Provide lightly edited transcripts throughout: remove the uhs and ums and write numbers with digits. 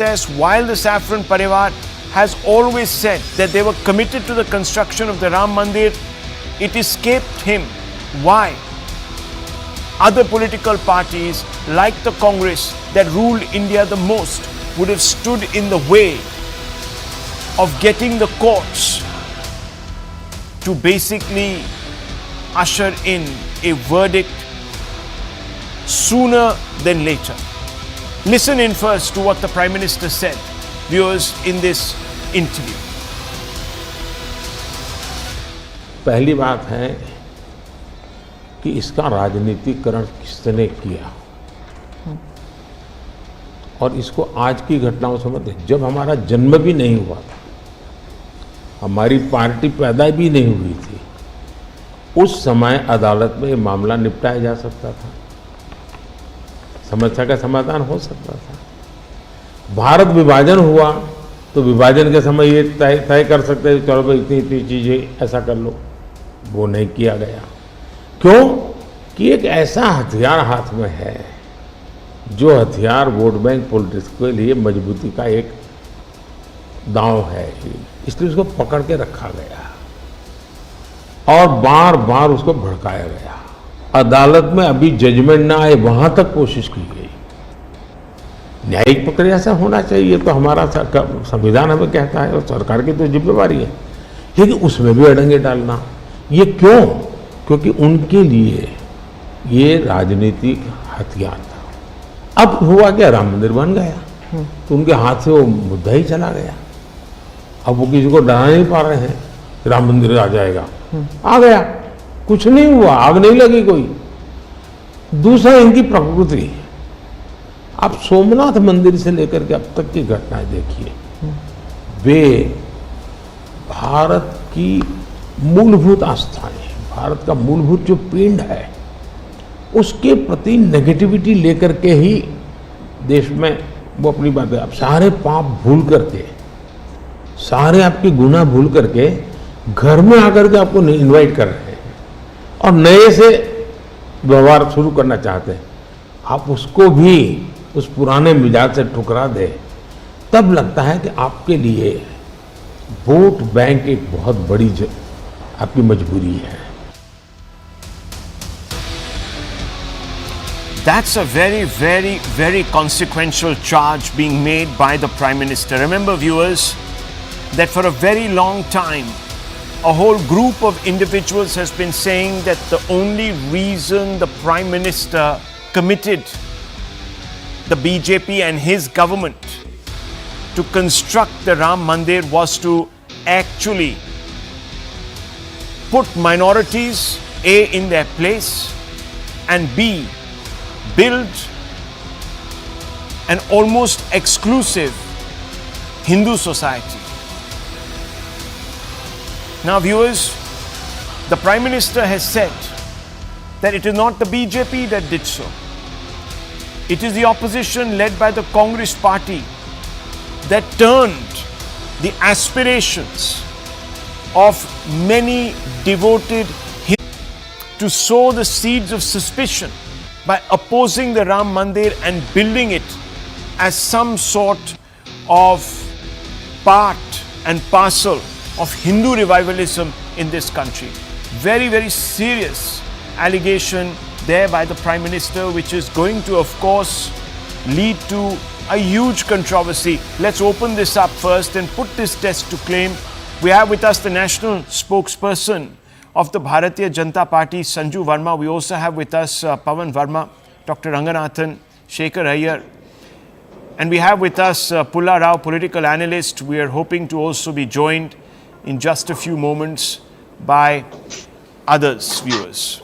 while the Saffron Parivar has always said that they were committed to the construction of the Ram Mandir, it escaped him why other political parties like the Congress that ruled India the most would have stood in the way of getting the courts to basically usher in a verdict sooner than later. Listen in first to what the Prime Minister said, viewers, in this interview. पहली बात है कि इसका राजनीतिकरण किसने किया और इसको आज की घटनाओं से मत, जब हमारा जन्म भी नहीं हुआ था, हमारी पार्टी पैदा भी नहीं हुई थी, उस समय अदालत में ये मामला निपटाया जा सकता था, समस्या का समाधान हो सकता था। भारत विभाजन हुआ तो विभाजन के समय ये तय कर सकते थे, चलो भाई इतनी इतनी चीज़ें ऐसा कर लो, वो नहीं किया गया। क्यों कि एक ऐसा हथियार हाथ में है जो हथियार वोट बैंक पॉलिटिक्स के लिए मजबूती का एक दांव है, इसलिए उसको पकड़ के रखा गया और बार बार उसको भड़काया गया। अदालत में अभी जजमेंट ना आए वहां तक कोशिश की गई। न्यायिक प्रक्रिया से होना चाहिए तो हमारा संविधान हमें कहता है और सरकार की तो जिम्मेवारी है, लेकिन उसमें भी अड़ंगे डालना, ये क्यों? क्योंकि उनके लिए ये राजनीतिक हथियार था। अब हुआ क्या, राम मंदिर बन गया तो उनके हाथ से वो मुद्दा ही चला गया। अब वो किसी को डरा नहीं पा रहे हैं, राम मंदिर आ जाएगा, आ गया, कुछ नहीं हुआ, आग नहीं लगी कोई। दूसरा इनकी प्रकृति, आप सोमनाथ मंदिर से लेकर के अब तक की घटनाएं देखिए, वे भारत की मूलभूत आस्थाएं, भारत का मूलभूत जो पिंड है उसके प्रति नेगेटिविटी लेकर के ही देश में वो अपनी बातें, अब सारे पाप भूल करके, सारे आपके गुनाह भूल करके घर में आकर के आपको इनवाइट कर रहे हैं और नए से व्यवहार शुरू करना चाहते हैं। आप उसको भी उस पुराने मिजाज से ठुकरा दे, तब लगता है कि आपके लिए वोट बैंक एक बहुत बड़ी आपकी मजबूरी है। That's a very, very, very consequential charge being made by the Prime Minister. Remember, viewers, that for a very long time, a whole group of individuals has been saying that the only reason the Prime Minister committed the BJP and his government to construct the Ram Mandir was to actually put minorities, A, in their place, and B, build an almost exclusive Hindu society. Now, viewers, the Prime Minister has said that it is not the BJP that did so. It is the opposition led by the Congress party that turned the aspirations of many devoted Hindus to sow the seeds of suspicion by opposing the Ram Mandir and building it as some sort of part and parcel of Hindu revivalism in this country. Very, very serious allegation there by the Prime Minister, which is going to, of course, lead to a huge controversy. Let's open this up first and put this desk to claim. We have with us the national spokesperson of the Bharatiya Janata Party, Sanju Verma. We also have with us Pawan Verma, Dr. Ranganathan, Shekhar Iyer. And we have with us Pulla Rao, political analyst. We are hoping to also be joined in just a few moments by others, viewers.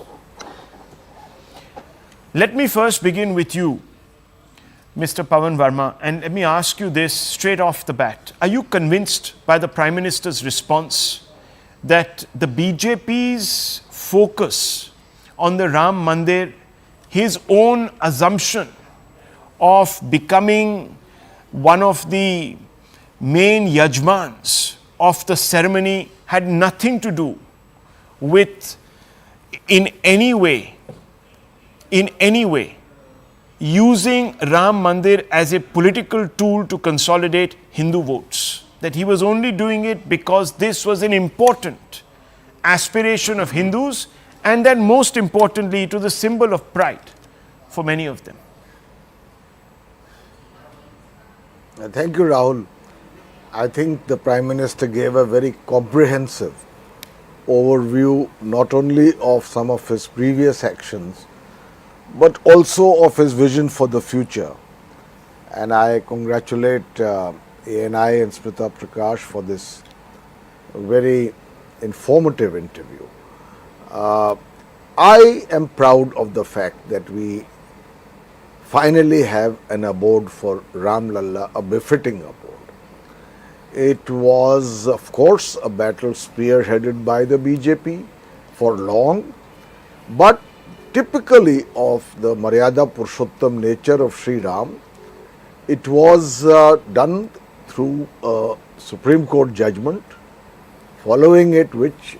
Let me first begin with you, Mr. Pawan Verma, and let me ask you this straight off the bat. Are you convinced by the Prime Minister's response that the BJP's focus on the Ram Mandir, his own assumption of becoming one of the main yajmans of the ceremony, had nothing to do with in any way using Ram Mandir as a political tool to consolidate Hindu votes. That he was only doing it because this was an important aspiration of Hindus, and that most importantly it was a symbol of pride for many of them. Thank you, Rahul. I think the Prime Minister gave a very comprehensive overview not only of some of his previous actions but also of his vision for the future. And I congratulate ANI and Smita Prakash for this very informative interview. I am proud of the fact that we finally have an abode for Ram Lalla, a befitting abode. It was, of course, a battle spearheaded by the BJP for long, but typically of the Maryada Purushottam nature of Sri Ram, it was done through a Supreme Court judgment, following it which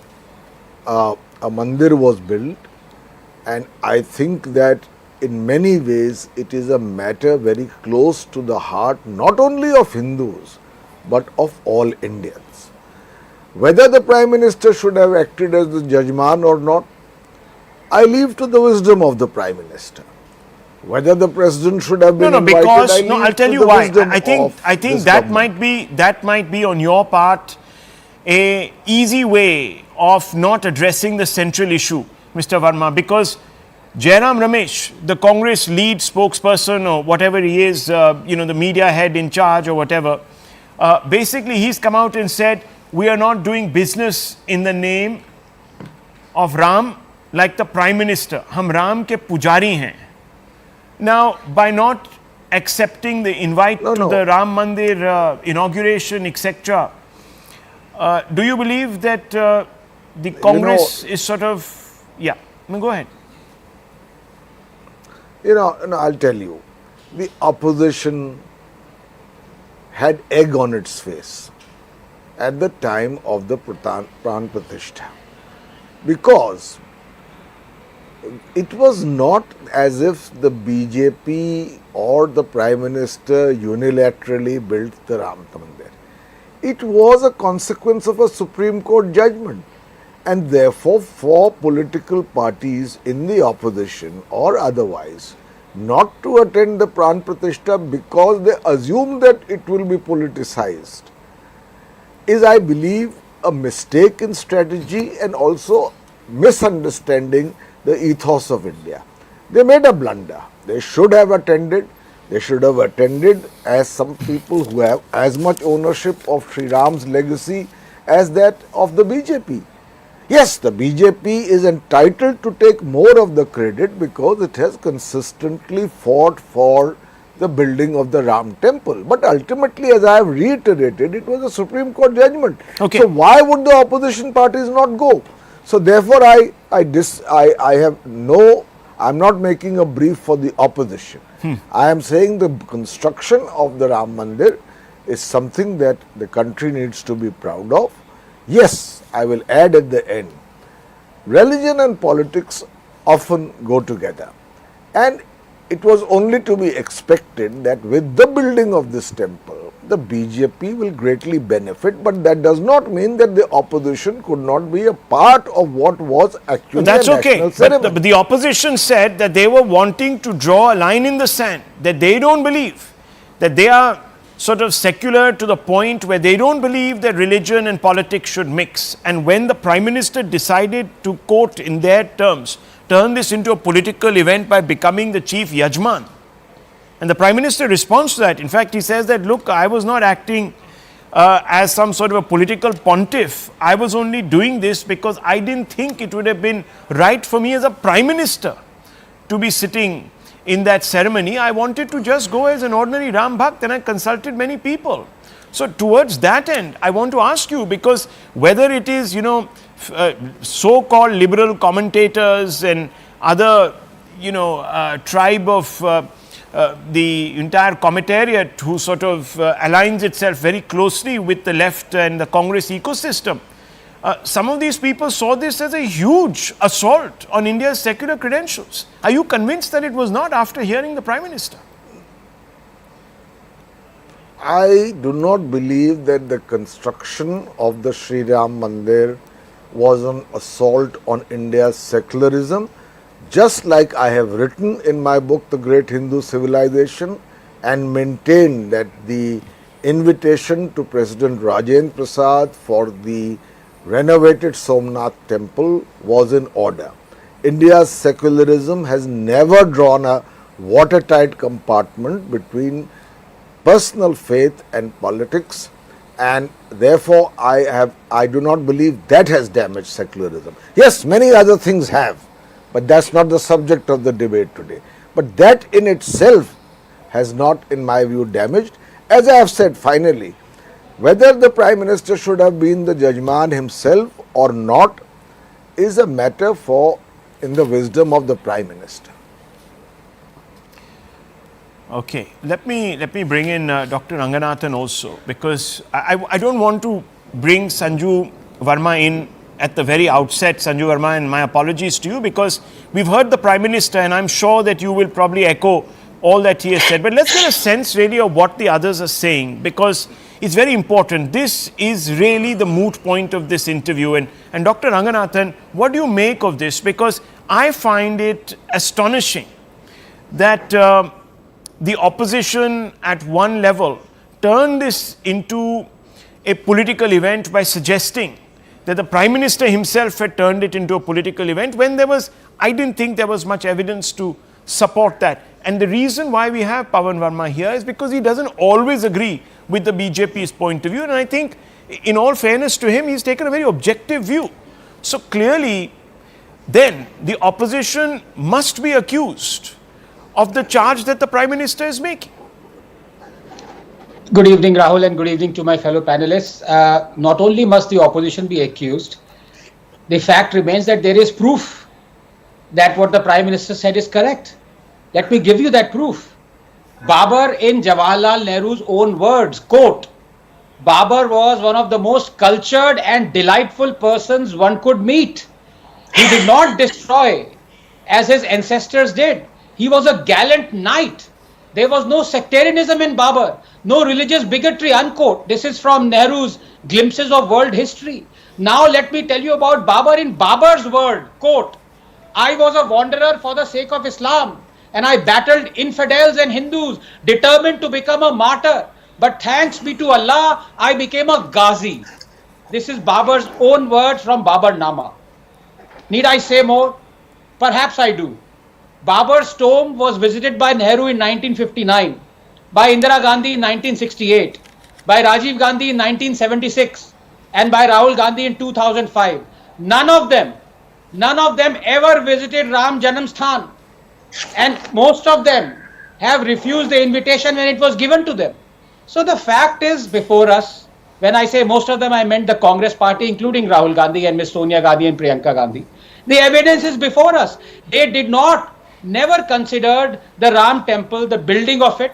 a mandir was built, and I think that in many ways it is a matter very close to the heart not only of Hindus but of all Indians. Whether the Prime Minister should have acted as the judgeman or not, I leave to the wisdom of the Prime Minister. Whether the President should have been invited, because I leave I'll tell to you the why. wisdom I think of that this that might be on your part a easy way of not addressing the central issue, Mr. Verma, because Jairam Ramesh, the Congress lead spokesperson or whatever he is, the media head in charge or whatever, basically he's come out and said, we are not doing business in the name of Ram like the Prime Minister. Hum Ram ke pujari hain. Now, by not accepting the invite to the Ram Mandir inauguration, etc., do you believe that the Congress is sort of, go ahead. I'll tell you, the opposition had egg on its face at the time of the Pran Pratishtha, because it was not as if the BJP or the Prime Minister unilaterally built the Ram Mandir. It was a consequence of a Supreme Court judgment, and therefore for political parties in the opposition or otherwise not to attend the Pran Pratishtha because they assume that it will be politicized is, I believe, a mistake in strategy and also misunderstanding the ethos of India. They made a blunder. They should have attended. They should have attended as some people who have as much ownership of Sri Ram's legacy as that of the BJP. Yes, the BJP is entitled to take more of the credit because it has consistently fought for the building of the Ram temple. But ultimately, as I have reiterated, it was a Supreme Court judgment. Okay. So why would the opposition parties not go? So therefore, I'm not making a brief for the opposition. I am saying the construction of the Ram Mandir is something that the country needs to be proud of. Yes, I will add at the end, religion and politics often go together, and it was only to be expected that with the building of this temple, the BJP will greatly benefit, but that does not mean that the opposition could not be a part of what was actually that's a okay. national ceremony. But the opposition said that they were wanting to draw a line in the sand, that they don't believe that they are sort of secular to the point where they don't believe that religion and politics should mix. And when the Prime Minister decided to, quote in their terms, turn this into a political event by becoming the chief yajman, and the Prime Minister responds to that. In fact, he says that, look, I was not acting as some sort of a political pontiff. I was only doing this because I didn't think it would have been right for me as a Prime Minister to be sitting in that ceremony. I wanted to just go as an ordinary Ram Bhakt, and I consulted many people. So towards that end, I want to ask you, because whether it is, so-called liberal commentators and other, tribe of the entire commentariat who sort of aligns itself very closely with the left and the Congress ecosystem, some of these people saw this as a huge assault on India's secular credentials. Are you convinced that it was not after hearing the Prime Minister? I do not believe that the construction of the Sri Ram Mandir was an assault on India's secularism, just like I have written in my book, The Great Hindu Civilization, and maintained that the invitation to President Rajendra Prasad for the renovated Somnath temple was in order. India's secularism has never drawn a watertight compartment between personal faith and politics, and therefore I do not believe that has damaged secularism. Yes, many other things have, but that's not the subject of the debate today. But that in itself has not, in my view, damaged. As I have said, finally, whether the Prime Minister should have been the Jajman himself or not is a matter for in the wisdom of the Prime Minister. Okay, let me bring in Dr. Ranganathan also, because I don't want to bring Sanju Verma in at the very outset. Sanju Verma, and my apologies to you, because we've heard the Prime Minister and I'm sure that you will probably echo all that he has said. But let's get a sense really of what the others are saying, because it's very important. This is really the moot point of this interview. And Dr. Ranganathan, what do you make of this? Because I find it astonishing that the opposition at one level turned this into a political event by suggesting that the Prime Minister himself had turned it into a political event, when I didn't think there was much evidence to support that. And the reason why we have Pawan Verma here is because he doesn't always agree with the BJP's point of view. And I think, in all fairness to him, he's taken a very objective view. So clearly, then the opposition must be accused of the charge that the Prime Minister is making. Good evening, Rahul, and good evening to my fellow panelists. Not only must the opposition be accused, the fact remains that there is proof that what the Prime Minister said is correct. Let me give you that proof. Babar, in Jawaharlal Nehru's own words, quote, Babar was one of the most cultured and delightful persons one could meet. He did not destroy as his ancestors did. He was a gallant knight. There was no sectarianism in Babar, no religious bigotry, unquote. This is from Nehru's Glimpses of World History. Now let me tell you about Babar in Babar's word, quote, I was a wanderer for the sake of Islam, and I battled infidels and Hindus, determined to become a martyr. But thanks be to Allah, I became a Ghazi. This is Babar's own words from Babar Nama. Need I say more? Perhaps I do. Babar's tomb was visited by Nehru in 1959, by Indira Gandhi in 1968, by Rajiv Gandhi in 1976, and by Rahul Gandhi in 2005. None of them ever visited Ram Janamsthan, and most of them have refused the invitation when it was given to them. So the fact is before us. When I say most of them, I meant the Congress party, including Rahul Gandhi and Ms. Sonia Gandhi and Priyanka Gandhi. The evidence is before us. They never considered the Ram temple, the building of it,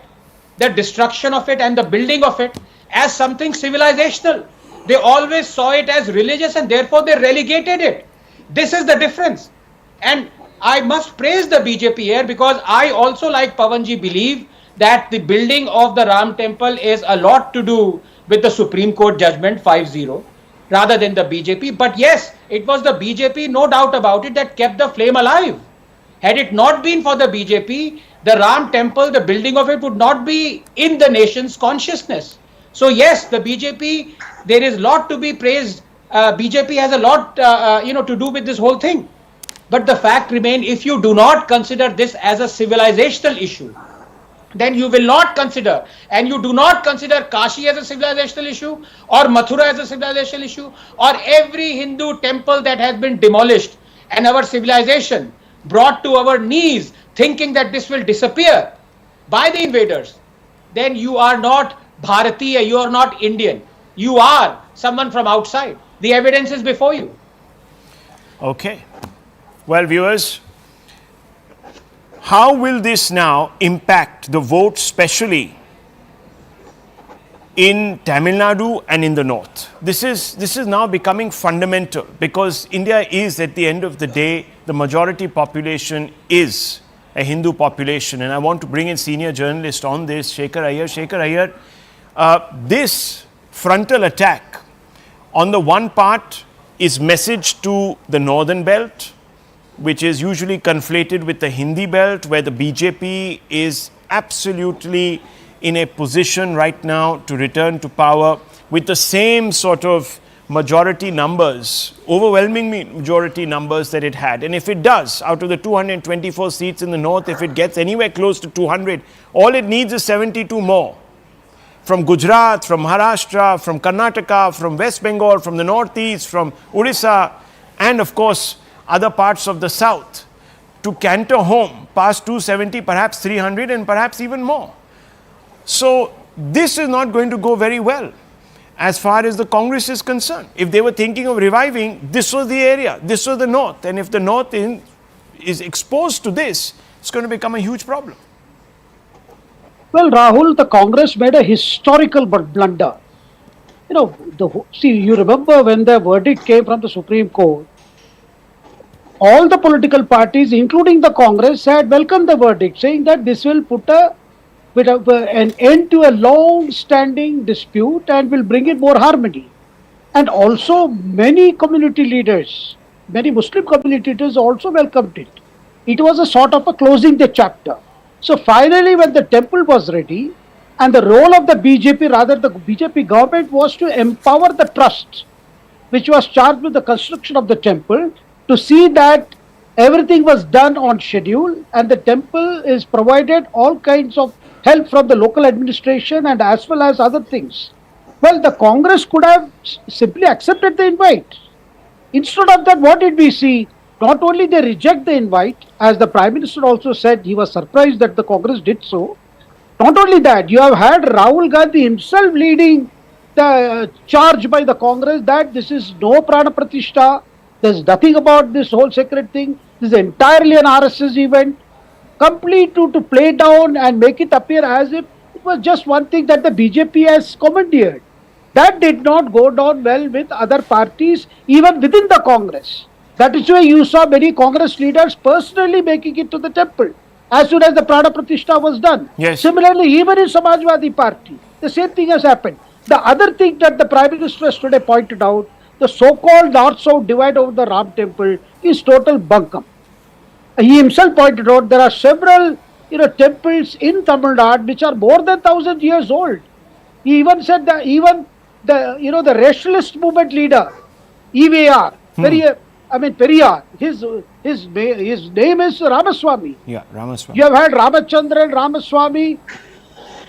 the destruction of it and the building of it as something civilizational. They always saw it as religious, and therefore they relegated it. This is the difference. And I must praise the BJP here, because I also, like Pawanji, believe that the building of the Ram temple is a lot to do with the Supreme Court judgment 5-0 rather than the BJP. But yes, it was the BJP, no doubt about it, that kept the flame alive. Had it not been for the BJP, the Ram temple, the building of it would not be in the nation's consciousness. So yes, the BJP, there is a lot to be praised. BJP has a lot to do with this whole thing. But the fact remains, if you do not consider this as a civilizational issue, then you will not consider, and you do not consider Kashi as a civilizational issue, or Mathura as a civilizational issue, or every Hindu temple that has been demolished and our civilization brought to our knees, thinking that this will disappear by the invaders, then you are not Bharatiya, you are not Indian. You are someone from outside. The evidence is before you. Okay. Well, viewers, how will this now impact the vote, especially in Tamil Nadu and in the north. This is now becoming fundamental because India is, at the end of the day, the majority population is a Hindu population. And I want to bring in senior journalist on this, Shekhar Iyer. Shekhar Iyer, this frontal attack on the one part is message to the northern belt, which is usually conflated with the Hindi belt, where the BJP is absolutely in a position right now to return to power with the same sort of majority numbers, overwhelming majority numbers that it had. And if it does, out of the 224 seats in the north, if it gets anywhere close to 200, all it needs is 72 more. From Gujarat, from Maharashtra, from Karnataka, from West Bengal, from the northeast, from Odisha, and of course other parts of the south, to canter home past 270, perhaps 300, and perhaps even more. So this is not going to go very well as far as the Congress is concerned. If they were thinking of reviving, this was the area, this was the north. And if the north is exposed to this, it's going to become a huge problem. Well, Rahul, the Congress made a historical blunder. You know, you remember when the verdict came from the Supreme Court, all the political parties, including the Congress, had welcomed the verdict, saying that this will put an end to a long-standing dispute and will bring in more harmony. And also many community leaders, many Muslim community leaders also welcomed it. It was a sort of a closing the chapter. So finally, when the temple was ready, and the role of the BJP, rather the BJP government, was to empower the trust, which was charged with the construction of the temple, to see that everything was done on schedule and the temple is provided all kinds of help from the local administration and as well as other things. Well, the Congress could have simply accepted the invite. Instead of that, what did we see? Not only they reject the invite, as the Prime Minister also said, he was surprised that the Congress did so. Not only that, you have had Rahul Gandhi himself leading the charge by the Congress that this is no Prana Pratishtha, there's nothing about this whole sacred thing, this is entirely an RSS event, complete to play down and make it appear as if it was just one thing that the BJP has commandeered. That did not go down well with other parties, even within the Congress. That is why you saw many Congress leaders personally making it to the temple as soon as the Prana Pratishtha was done. Yes. Similarly, even in Samajwadi Party, the same thing has happened. The other thing that the Prime Minister today pointed out, the so-called North-South divide over the Ram temple is total bunkum. He himself pointed out there are several temples in Tamil Nadu which are more than 1,000 years old. He even said that even the racialist movement leader, EVR, Periyar, his name is Ramaswamy. Yeah, Ramaswamy. You have had Ramachandran, Ramaswamy.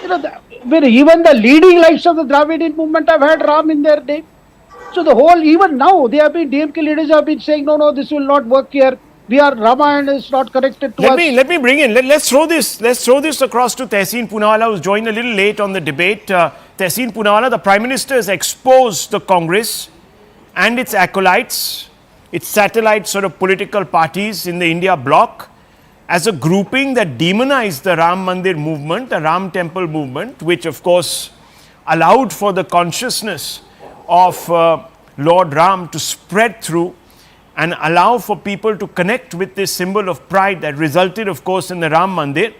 Even the leading lights of the Dravidian movement have had Ram in their name. So the whole, even now, DMK leaders have been saying, no, this will not work here. Ramayana is not connected to us. Let me bring in, let's throw this across to Tehseen Poonawalla, who's joined a little late on the debate. Tehseen Poonawalla, the Prime Minister has exposed the Congress and its acolytes, its satellite sort of political parties in the India bloc as a grouping that demonized the Ram Mandir movement, the Ram Temple movement, which of course allowed for the consciousness of Lord Ram to spread through and allow for people to connect with this symbol of pride that resulted, of course, in the Ram Mandir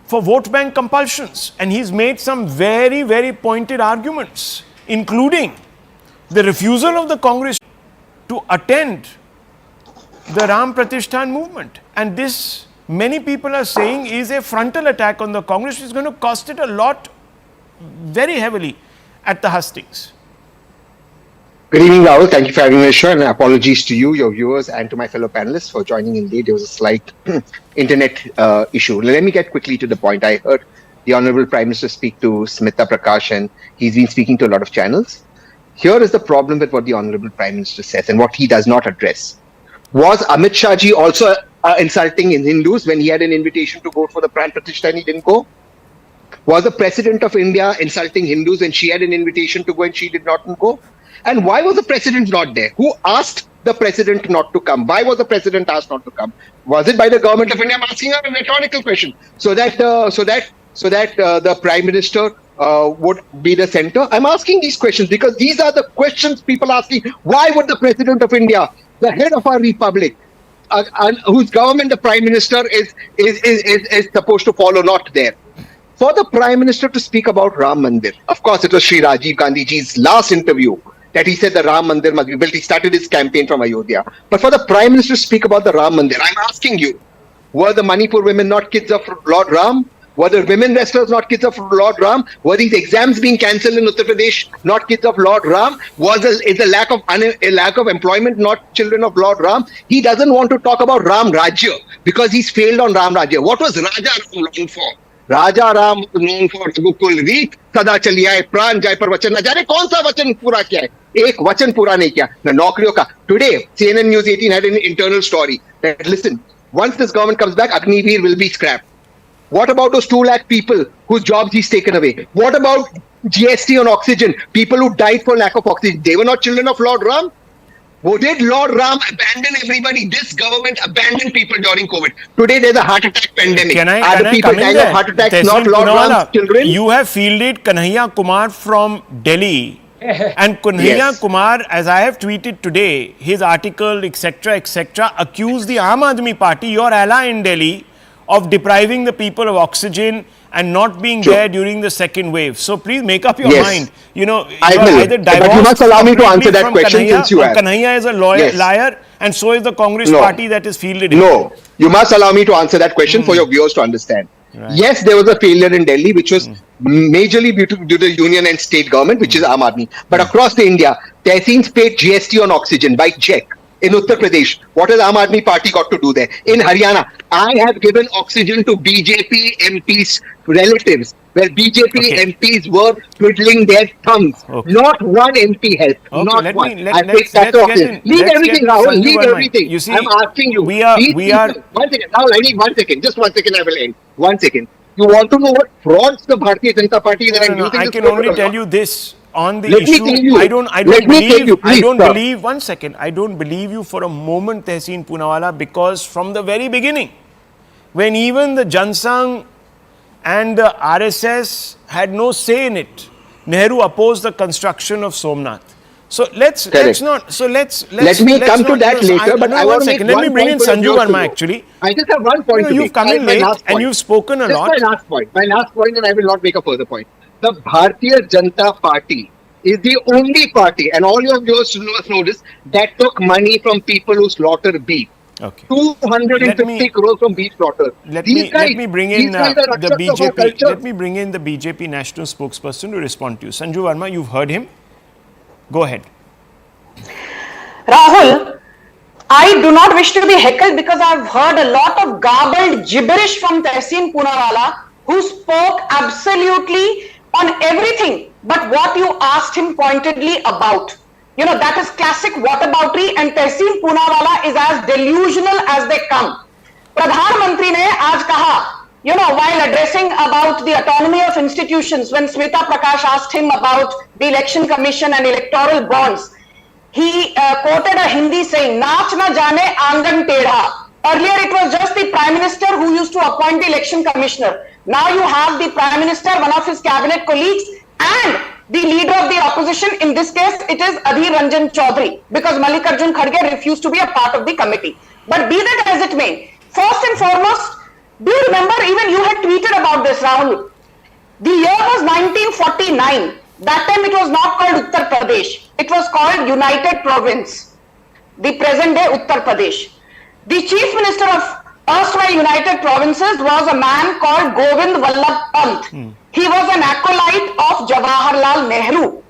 for vote bank compulsions. And he's made some very, very pointed arguments, including the refusal of the Congress to attend the Ram Pratishthan movement. And this, many people are saying, is a frontal attack on the Congress, which is going to cost it a lot, very heavily, at the hustings. Good evening, Rahul. Thank you for having me on the show, and apologies to you, your viewers, and to my fellow panelists for joining in late. There was a slight internet issue. Let me get quickly to the point. I heard the Honorable Prime Minister speak to Smita Prakash, and he's been speaking to a lot of channels. Here is the problem with what the Honorable Prime Minister says and what he does not address. Was Amit Shah ji also insulting in Hindus when he had an invitation to vote for the Pran Pratishtha and he didn't go? Was the President of India insulting Hindus when she had an invitation to go and she did not go? And why was the President not there? Who asked the President not to come? Why was the President asked not to come? Was it by the Government of India? I'm asking her a rhetorical question, so that the Prime Minister would be the center? I'm asking these questions because these are the questions people are asking. Why would the President of India, the head of our republic, and whose government the Prime Minister is supposed to follow, not there? For the Prime Minister to speak about Ram Mandir, of course, it was Sri Rajiv Gandhi ji's last interview that he said the Ram Mandir must be built. He started his campaign from Ayodhya. But for the Prime Minister to speak about the Ram Mandir, I'm asking you, were the Manipur women not kids of Lord Ram? Were the women wrestlers not kids of Lord Ram? Were these exams being cancelled in Uttar Pradesh not kids of Lord Ram? Is a lack of employment not children of Lord Ram? He doesn't want to talk about Ram Rajya because he's failed on Ram Rajya. What was Raja Ram known for? Raja Ram known for Gokul Reet, Sada Chali Aaye, Pran Jai par Vachan. Na jaane kaun sa vachan pura kiya hai? Ek vachan pura nahi kiya. Na naukriyon ka. Today, CNN News 18 had an internal story that, listen, once this government comes back, Agniveer will be scrapped. What about those 2 lakh people whose jobs he's taken away? What about GST on oxygen? People who died for lack of oxygen. They were not children of Lord Ram? Did Lord Ram abandon everybody? This government abandoned people during COVID. Today there's a heart attack pandemic. Are the people dying of heart attacks not Lord Ram's children? You have fielded Kanhaiya Kumar from Delhi. And Kanhaiya Kumar, as I have tweeted today, his article, etc., accused the Aam Aadmi Party, your ally in Delhi, of depriving the people of oxygen and not being there during the second wave. So please make up your mind. You know, I will. either But you must allow me to answer that question Kanhaiya, since you have. Kanhaiya is a liar, and so is the Congress party that is fielded him. No, you must allow me to answer that question for your viewers to understand. Right. Yes, there was a failure in Delhi, which was majorly due to the union and state government, which is Aam Aadmi. But across the India, Tehseen's paid GST on oxygen by check. In Uttar Pradesh, what has Aam Aadmi Party got to do there? In Haryana, I have given oxygen to BJP MPs' relatives, where BJP MPs were twiddling their thumbs. Not one MP helped. Not one. I take that oxygen. Leave everything, Rahul. Leave everything. You see, I'm asking you. We are. 1 second. Rahul, I need 1 second. Just 1 second. I will end. 1 second. You want to know what frauds the Bharatiya Janata Party is? No, I can only tell you this. On the issue, I don't believe, 1 second, I don't believe you for a moment, Tehseen Poonawalla, because from the very beginning, when even the Jansangh and the RSS had no say in it, Nehru opposed the construction of Somnath. So let's not. So let's let me come to that later. But I want to make let me bring in Sanju Verma. Actually, I just have 1 point. You've come in late and you've spoken a lot. My last point. My last point, and I will not make a further point. The Bharatiya Janata Party is the only party, and all your viewers know this, that took money from people who slaughter beef. Okay. 250 crores from beef slaughter. Let me bring in the BJP. Let me bring in the BJP national spokesperson to respond to you. Sanju Verma, you've heard him. Go ahead. Rahul, I do not wish to be heckled because I've heard a lot of garbled gibberish from Tehseen Poonawalla, who spoke absolutely on everything but what you asked him pointedly about. You know, that is classic whataboutery, and Tehseen Poonawalla is as delusional as they come. Pradhan Mantri ne aaj kaha, you know, while addressing about the autonomy of institutions, when Smita Prakash asked him about the Election Commission and electoral bonds, he quoted a Hindi saying, "Naach na jane aangan tedha." Earlier it was just the Prime Minister who used to appoint the Election Commissioner. Now you have the Prime Minister, one of his cabinet colleagues, and the leader of the opposition. In this case, it is Adhir Ranjan Chaudhary, because Mallikarjun Kharge refused to be a part of the committee. But be that as it may, first and foremost, do you remember, even you had tweeted about this, Rahul? The year was 1949. That time it was not called Uttar Pradesh. It was called United Province, the present day Uttar Pradesh. The Chief Minister of erstwhile United Provinces was a man called Govind Vallabh Pant. He was an acolyte of Jawaharlal Nehru.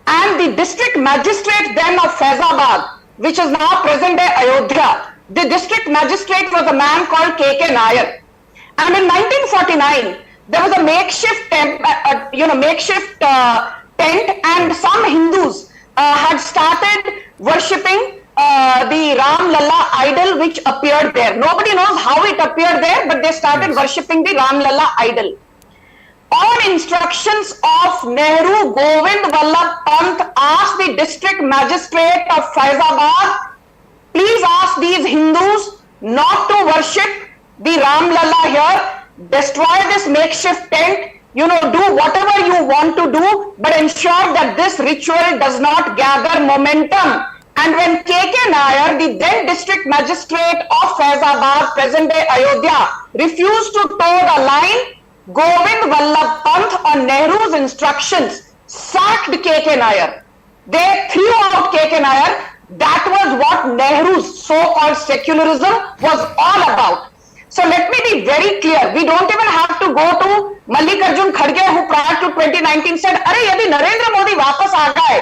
And the district magistrate then of Faizabad, which is now present day Ayodhya, the district magistrate was a man called K.K. Nair. And in 1949, there was a makeshift tent, and some Hindus had started worshipping the Ram Lalla idol which appeared there. Nobody knows how it appeared there, but they started worshipping the Ram Lalla idol. On instructions of Nehru, Govind Vallabh Pant asked the district magistrate of Faizabad, please ask these Hindus not to worship the Ram Lalla here, destroy this makeshift tent do whatever you want to do, but ensure that this ritual does not gather momentum. And when KK Nair, the then district magistrate of Faizabad, present day Ayodhya, refused to toe the line, Govind Vallabh Pant, on Nehru's instructions, sacked KK Nair. They threw out KK Nair. That was what Nehru's so-called secularism was all about. So let me be very clear. We don't even have to go to Mallikarjun Kharge, who prior to 2019 said, "अरे यदि नरेंद्र मोदी वापस आ गए,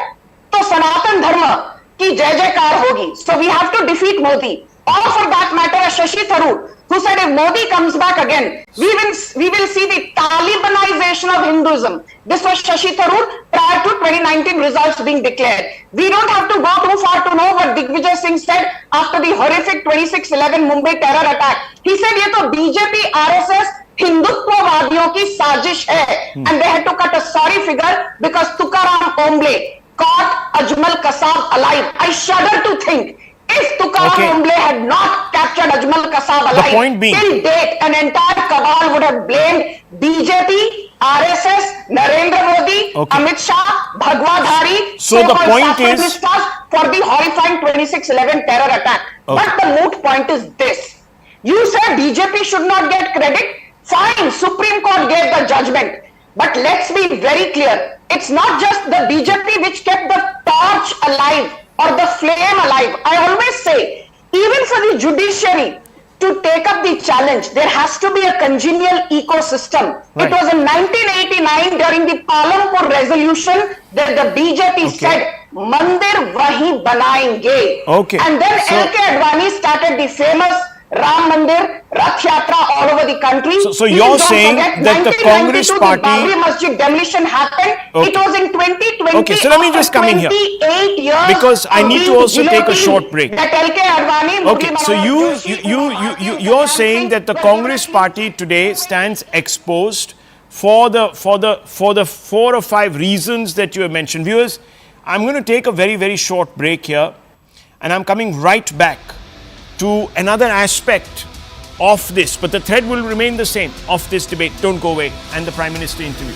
तो सनातन धर्म की जय जयकार होगी." So we have to defeat Modi. Or for that matter, Shashi Tharoor, who said if Modi comes back again, we will see the Talibanization of Hinduism. This was Shashi Tharoor prior to 2019 results being declared. We don't have to go too far to know what Digvijay Singh said after the horrific 26/11 Mumbai terror attack. He said ये तो BJP RSS हिंदुत्ववादियों की साजिश है, and they had to cut a sorry figure because Tukaram Omble caught Ajmal Kasab alive. I shudder to think, if Tukaram Omble had not captured Ajmal Kasab alive, till date an entire cabal would have blamed BJP, RSS, Narendra Modi, Amit Shah, Bhagwadhari, so the point is for the horrifying 26/11 terror attack. But the moot point is this. You said BJP should not get credit. Fine, Supreme Court gave the judgment. But let's be very clear. It's not just the BJP which kept the torch alive or the flame alive. I always say, even for the judiciary to take up the challenge, there has to be a congenial ecosystem. Right. It was in 1989 during the Palampur resolution that the BJP said, Mandir wahi banayenge. And then LK Advani started the famous Ram Mandir, Rath Yatra all over the country. So you're saying that the Congress party... the Babri Masjid demolition happened. It was in 2020. Okay, so let me just come in here. 28 years because I need to also take a short break. That LK Advani... Okay, so you're saying that the Congress party today stands exposed for the 4 or 5 reasons that you have mentioned. Viewers, I'm going to take a very, very short break here, and I'm coming right back to another aspect of this, but the thread will remain the same of this debate. Don't go away, and the Prime Minister interview.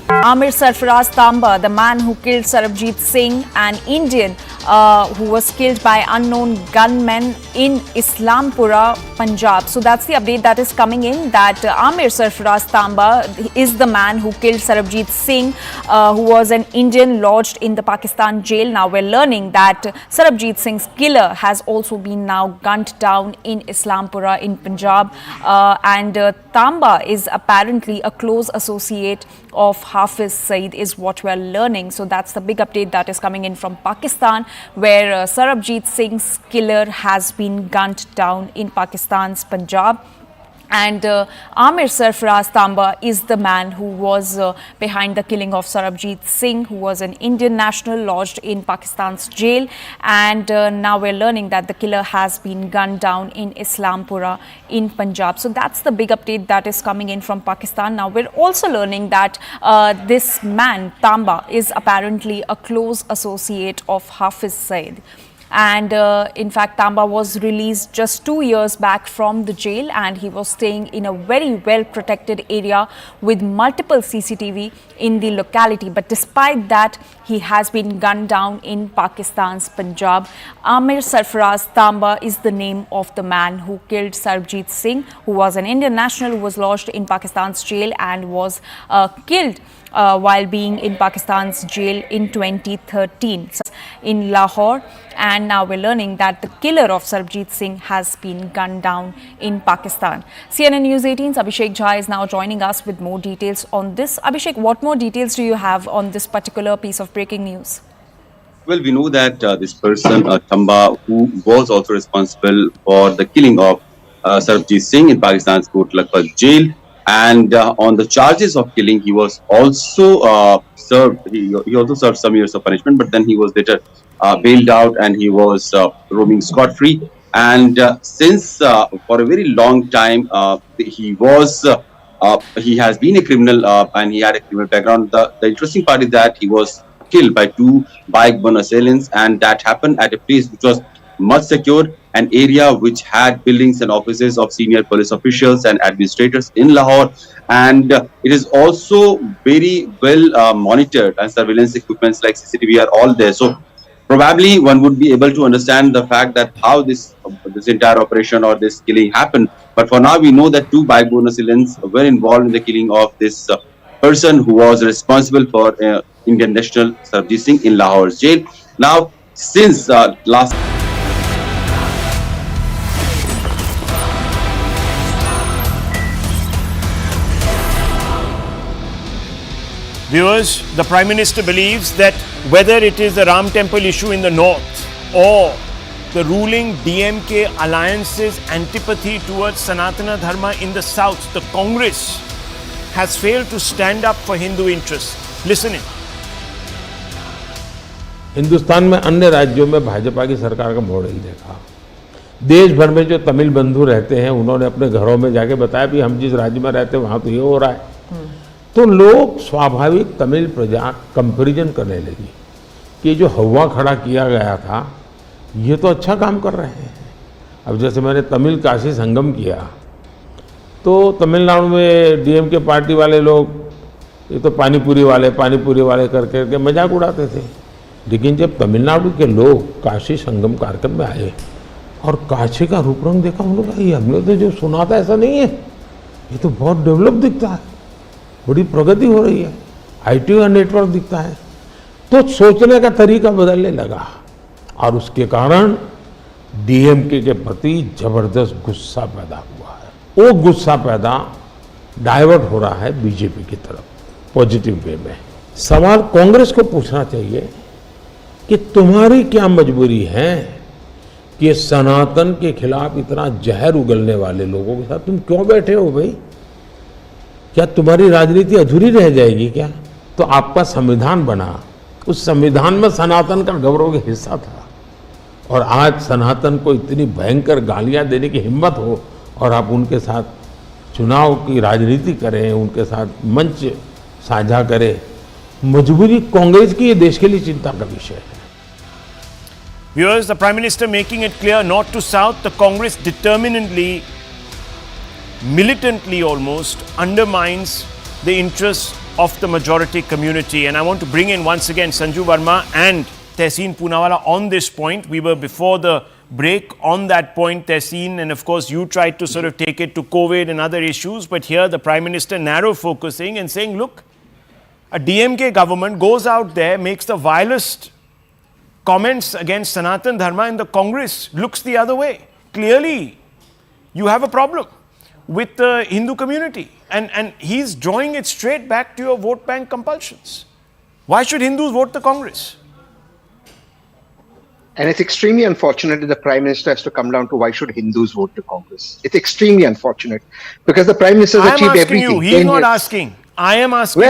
Amir Sarfaraz Tamba, the man who killed Sarabjit Singh, an Indian who was killed by unknown gunmen in Islampura, Punjab. So that's the update that is coming in, that Amir Sarfaraz Tamba is the man who killed Sarabjit Singh, who was an Indian lodged in the Pakistan jail. Now we're learning that Sarabjit Singh's killer has also been now gunned down in Islampura in Punjab, and Tamba is apparently a close associate of Hafiz Saeed is what we're learning. So that's the big update that is coming in from Pakistan, where Sarabjit Singh's killer has been gunned down in Pakistan's Punjab. And Amir Sarfaraz Tamba is the man who was behind the killing of Sarabjit Singh, who was an Indian national lodged in Pakistan's jail. And now we're learning that the killer has been gunned down in Islampura in Punjab. So that's the big update that is coming in from Pakistan. Now we're also learning that this man, Tamba, is apparently a close associate of Hafiz Saeed. And in fact, Tamba was released just 2 years back from the jail, and he was staying in a very well protected area with multiple CCTV in the locality. But despite that, he has been gunned down in Pakistan's Punjab. Amir Sarfaraz Tamba is the name of the man who killed Sarabjit Singh, who was an Indian national who was lodged in Pakistan's jail and was killed while being in Pakistan's jail in 2013 in Lahore. And now we're learning that the killer of Sarabjit Singh has been gunned down in Pakistan. CNN News 18's Abhishek Jha is now joining us with more details on this. Abhishek, what more details do you have on this particular piece of breaking news? Well, we know that this person, Tamba, who was also responsible for the killing of Sarabjit Singh in Pakistan's Kot Lakhpat jail, and on the charges of killing, he was also served. He also served some years of punishment, but then he was later bailed out, and he was roaming scot-free. And since for a very long time he was he has been a criminal and he had a criminal background. The interesting part is that he was killed by two bike-borne assailants, and that happened at a place which was much secure, an area which had buildings and offices of senior police officials and administrators in Lahore, and it is also very well monitored, and surveillance equipments like CCTV are all there. So probably one would be able to understand the fact that how this entire operation or this killing happened. But for now, we know that two bike-borne assailants were involved in the killing of this person who was responsible for Indian national Sarabjit Singh in Lahore's jail. Now, since last Viewers, the Prime Minister believes that whether it is the Ram Temple issue in the north or the ruling DMK alliance's antipathy towards Sanatana Dharma in the south, the Congress has failed to stand up for Hindu interests. Listen in. Hindustan में अन्य राज्यों में भाजपा की सरकार का model देखा। देश भर में जो तमिल बंधु रहते हैं उन्होंने अपने घरों में जाके बताया भी हम जिस राज्य में रहते हैं वहाँ तो ये हो रहा है। तो लोग स्वाभाविक तमिल प्रजा कंपैरिजन करने लगी कि जो हवा खड़ा किया गया था ये तो अच्छा काम कर रहे हैं। अब जैसे मैंने तमिल काशी संगम किया तो तमिलनाडु में डीएमके पार्टी वाले लोग ये तो पानीपुरी वाले करके मजाक उड़ाते थे, लेकिन जब तमिलनाडु के लोग काशी संगम कार्यक्रम में आए और काशी का रूप रंग देखा उन्होंने कहा ये हमने तो जो सुना था ऐसा नहीं है, ये तो बहुत डेवलप दिखता है, बड़ी प्रगति हो रही है, आईटी का नेटवर्क दिखता है। तो सोचने का तरीका बदलने लगा और उसके कारण डीएमके के प्रति जबरदस्त गुस्सा पैदा हुआ है। वो गुस्सा पैदा डाइवर्ट हो रहा है बीजेपी की तरफ पॉजिटिव वे में। सवाल कांग्रेस को पूछना चाहिए कि तुम्हारी क्या मजबूरी है कि सनातन के खिलाफ इतना जहर उगलने वाले लोगों के साथ तुम क्यों बैठे हो भाई? क्या तुम्हारी राजनीति अधूरी रह जाएगी क्या? तो आपका संविधान बना, उस संविधान में सनातन का गौरव का हिस्सा था और आज सनातन को इतनी भयंकर गालियां देने की हिम्मत हो और आप उनके साथ चुनाव की राजनीति करें, उनके साथ मंच साझा करें। मजबूरी कांग्रेस की, ये देश के लिए चिंता का विषय है। Viewers, the Prime Minister making it clear, north to south, the Congress determinedly, militantly almost, undermines the interests of the majority community. And I want to bring in once again Sanju Verma and Tehseen Poonawala on this point. We were before the break on that point, Tehseen, and of course you tried to sort of take it to COVID and other issues. But here the Prime Minister narrow focusing and saying, look, a DMK government goes out there, makes the vilest comments against Sanatan Dharma, and the Congress looks the other way. Clearly, you have a problem with the Hindu community. And he's drawing it straight back to your vote bank compulsions. Why should Hindus vote the Congress? And it's extremely unfortunate that the Prime Minister has to come down to why should Hindus vote the Congress. It's extremely unfortunate because the Prime Minister has achieved everything. I am asking you, he's not asking. I am asking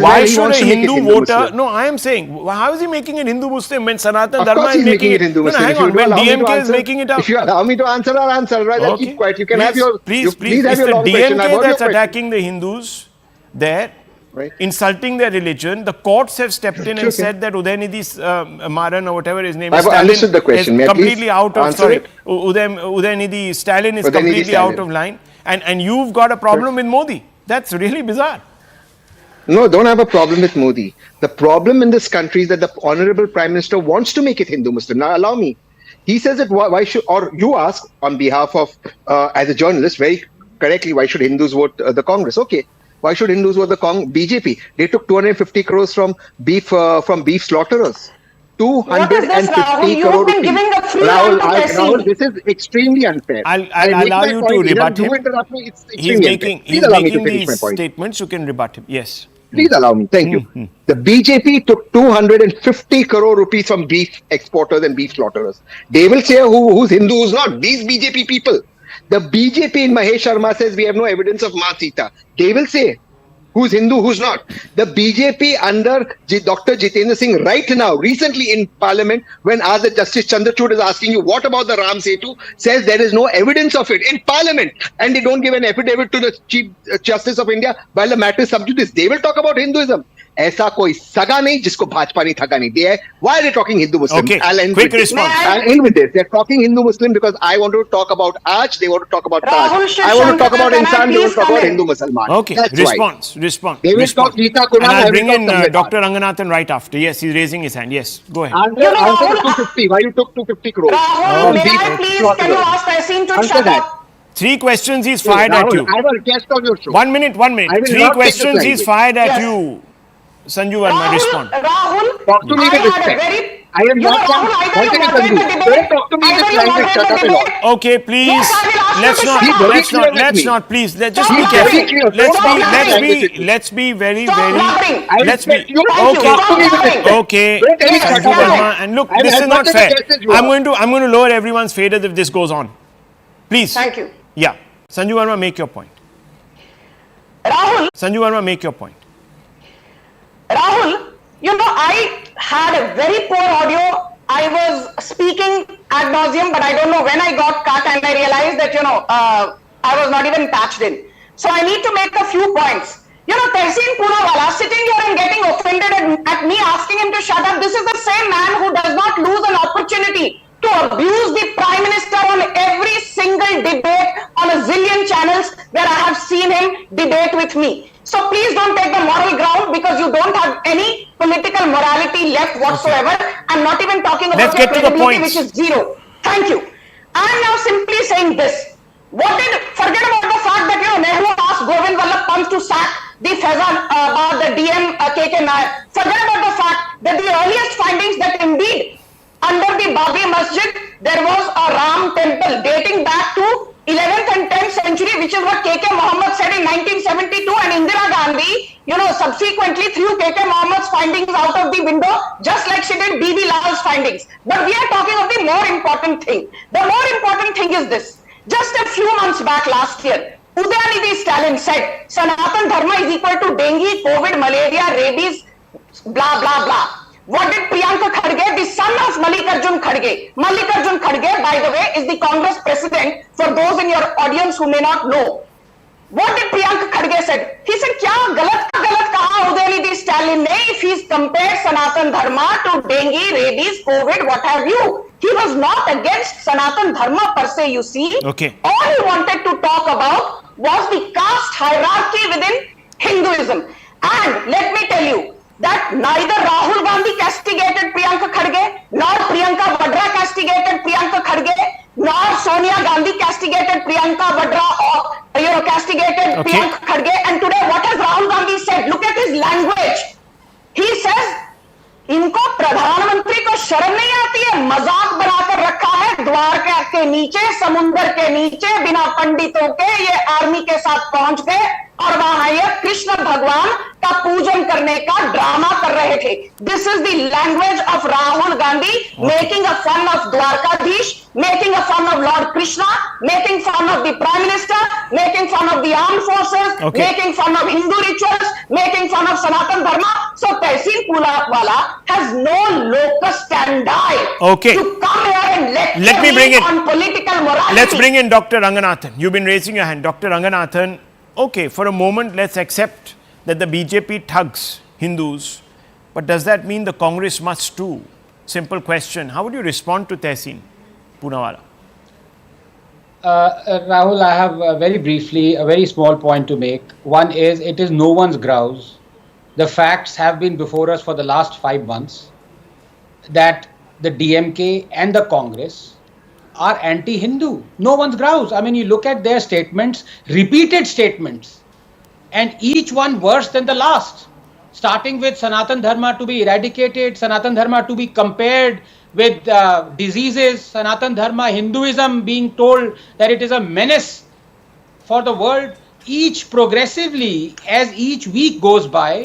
why should a Hindu voter... No, I am saying, how is he making it Hindu-Muslim when Sanatan Dharma is making it Hindu-Muslim? No, hang on, when DMK is making it up. If you allow me to answer, I'll answer. Rather okay. Keep quiet. You can have your... Please have your long question. DMK that's attacking the Hindus there, right, insulting their religion. The courts have stepped in and said that Udaynidhi Maran or whatever his name is, I've understood the question. is completely out of... Sorry, Udaynidhi Stalin is completely out of line. And you've got a problem with Modi. That's really bizarre. No, don't have a problem with Modi. The problem in this country is that the Honorable Prime Minister wants to make it Hindu-Muslim. Now, allow me. He says that why should, or you ask on behalf of, as a journalist, very correctly, why should Hindus vote the Congress? Okay. Why should Hindus vote the BJP? They took 250 crores from beef slaughterers. 250 crore rupees. Rahul, this is extremely unfair. I'll allow you to rebut him. He's making these statements. You can rebut him. Yes. Please allow me. Thank you. The BJP took 250 crore rupees from beef exporters and beef slaughterers. They will say who's Hindu, who's not. These BJP people. The BJP in Mahesh Sharma says we have no evidence of Ma Sita. They will say who's Hindu, who's not. The BJP under Dr. Jitendra Singh right now, recently in Parliament, when the Justice Chandrachud is asking you, what about the Ram Setu, says there is no evidence of it in Parliament. And they don't give an affidavit to the Chief Justice of India while the matter is sub judice. They will talk about Hinduism. ऐसा कोई सगा नहीं जिसको भाजपा ने थका नहीं दिया है. Why are they talking Hindu-Muslim? Okay, quick response. I'll end with this. They're talking Hindu-Muslim because I want to talk about Aaj, they want to talk about Taj. I want to talk about Insan, they want to talk about Hindu-Muslim. Okay, response. They will talk Geeta Kunal. And I'll bring in Dr. Ranganathan right after. Yes, he's raising his hand. Yes, go ahead. Answer 250. Why you took 250 crores? Rahul, may I please, can you ask Tehseen to shut up? 3 questions he's fired Rahul, at you. I have a guest on your show. 1 minute. 3 questions he's fired at you. Sanju Verma, respond. Rahul, Talk to me with respect. I am not wanting to convey. Don't talk to me in this language. Shut up and all. Okay, please. Yes, I will ask Let's you not. to shut up. Let's not. Let's me. not. Please. Just Be be very careful. clear. Let's be very. Stop blabbering. I Let's be. respect you. Thank you. Talk to me with respect. Okay. Don't tell me shut Sanju up. Verma, and look, I'm this as is much not as a fair. guest as you I'm are. going to lower everyone's faders if this goes on. Please. Thank you. Yeah. Sanju Verma, make your point. Rahul, Sanju Verma, make your point. Rahul, you know, I had a very poor audio. I was speaking ad nauseum, but I don't know when I got cut and I realized that, I was not even patched in. So I need to make a few points. Tehseen Poonawala sitting here and getting offended at me, asking him to shut up. This is the same man who does not lose an opportunity to abuse the Prime Minister on every single debate on a zillion channels where I have seen him debate with me. So please don't take the moral ground because you don't have any political morality left whatsoever. I'm not even talking about Let's get to the credibility, points. which is zero. Thank you. I'm now simply saying this. Forget about the fact that Nehru asked Govind Vallabh Pant to sack the Faizan about the DM KK Nair. Forget about the fact that the earliest findings that indeed under the Babi Masjid there was a Ram temple dating back to 11th and 10th century, which is what KK Mohammed said in 1972, and Indira Gandhi, subsequently threw KK Mohammed's findings out of the window, just like she did BB Lal's findings. But we are talking of the more important thing. The more important thing is this. Just a few months back last year, Udayanidhi Stalin said, Sanatan Dharma is equal to dengue, COVID, malaria, rabies, blah, blah, blah. What did Priyanka Kharge, the son of Mallikarjun Kharge? Mallikarjun Kharge, by the way, is the Congress president, for those in your audience who may not know. What did Priyanka Kharge said? He said, kya galat kaha Udayanidhi Stalin ne, if he's compared Sanatan Dharma to dengue, rabies, COVID, what have you? He was not against Sanatan Dharma per se, you see. Okay. All he wanted to talk about was the caste hierarchy within Hinduism. And let me tell you, that neither Rahul Gandhi castigated Priyanka Kharge, nor Priyanka Vadra castigated Priyanka Kharge, nor Sonia Gandhi castigated Priyanka Vadra or castigated Priyanka Kharge. And today what has Rahul Gandhi said? Look at his language. He says, इनको प्रधानमंत्री को शर्म नहीं आती है, मजाक बनाकर रखा है द्वारका के नीचे, समुंदर के नीचे, बिना पंडितों के ये आर्मी के साथ पहुंच गए और वहां ये कृष्ण भगवान का पूजन करने का ड्रामा कर रहे थे. This is the language of Rahul Gandhi, making a fun of Dwarkadhish, making a fun of Lord Krishna, making fun of the Prime Minister, making fun of the armed forces, making fun of Hindu rituals, making fun of Sanatan Dharma. So Tehseen Poonawala has no locus standi to come here and lecture me on political morality. Let's bring in Dr. Ranganathan. You've been raising your hand. Dr. Ranganathan, okay, for a moment, let's accept that the BJP thugs Hindus, but does that mean the Congress must too? Simple question. How would you respond to Tehseen Poonawala? Rahul, I have very briefly a very small point to make. One is, it is no one's grouse. The facts have been before us for the last 5 months that the DMK and the Congress are anti-Hindu. No one's grouse. I mean, you look at their statements, repeated statements, and each one worse than the last. Starting with Sanatan Dharma to be eradicated, Sanatan Dharma to be compared with diseases, Sanatan Dharma, Hinduism being told that it is a menace for the world. Each progressively, as each week goes by,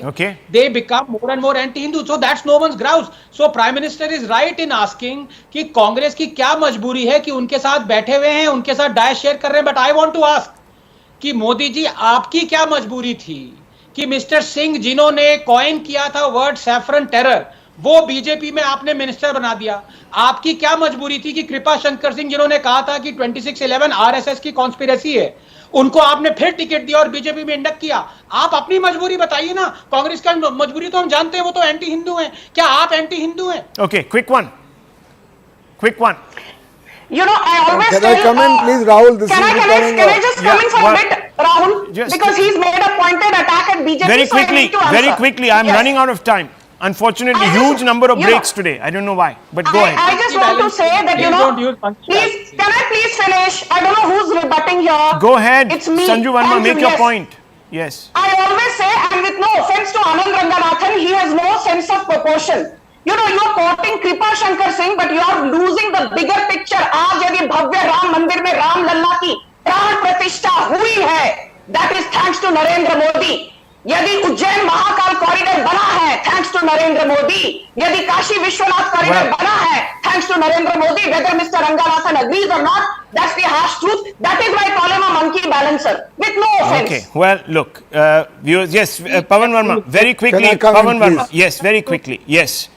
they become more and more anti-Hindu. So that's no one's grouse. So Prime Minister is right in asking कि कांग्रेस की क्या मजबूरी है कि उनके साथ बैठे हुए हैं, उनके साथ डाइट शेयर कर रहे हैं. But I want to ask कि मोदी जी आपकी क्या मजबूरी थी कि मिस्टर सिंह जिन्होंने कॉइन किया था वर्ड सैफरन टेरर, वो बीजेपी में आपने मिनिस्टर बना दिया। आपकी क्या मजबूरी थी कि कृपा शंकर सिंह जिन्होंने कहा था कि 2611 आरएसएस की कॉन्स्पिरेसी है, उनको आपने फिर टिकट दिया और बीजेपी में इंडक्ट किया? आप अपनी मजबूरी बताइए ना। कांग्रेस का मजबूरी तो हम जानते हैं, वो तो एंटी हिंदू हैं। क्या आप एंटी हिंदू हैं? Okay, quick one. You know, I always Can tell, I come in, please, Rahul? This can is becoming I just come in for a bit, Rahul? Just- Because he's made a pointed attack at BJP. Very so I need to answer. very quickly. I'm Yes. running out of time. Unfortunately, I just- huge number of you breaks know, today. I don't know why, but go ahead. I just want to say that, you Please know, don't use please, can I please finish? I don't know who's rebutting here. Go ahead, It's me. Sanju Verma, Thank make you. your Yes. point. Yes. I always say, and with no offense to Anand Ranganathan, he has no sense of proportion. You know, you're quoting Kripa Shankar Singh, but you're losing the bigger picture. आज यदि भव्य राम मंदिर में राम लल्ला की प्राण प्रतिष्ठा हुई है, that is thanks to Narendra Modi. यदि उज्जैन महाकाल कॉरिडोर बना है, thanks to नरेंद्र मोदी. यदि काशी विश्वनाथ कॉरिडोर बना है, thanks to Narendra Modi. Whether Mr. Ranganathan agrees or not, that's the harsh truth. That is why I call him a monkey balancer. With no offense. Okay. Well, look, viewers. Yes, Pavan Verma. Very quickly, Can I come in, Pavan Verma. please? Yes, very quickly. Yes.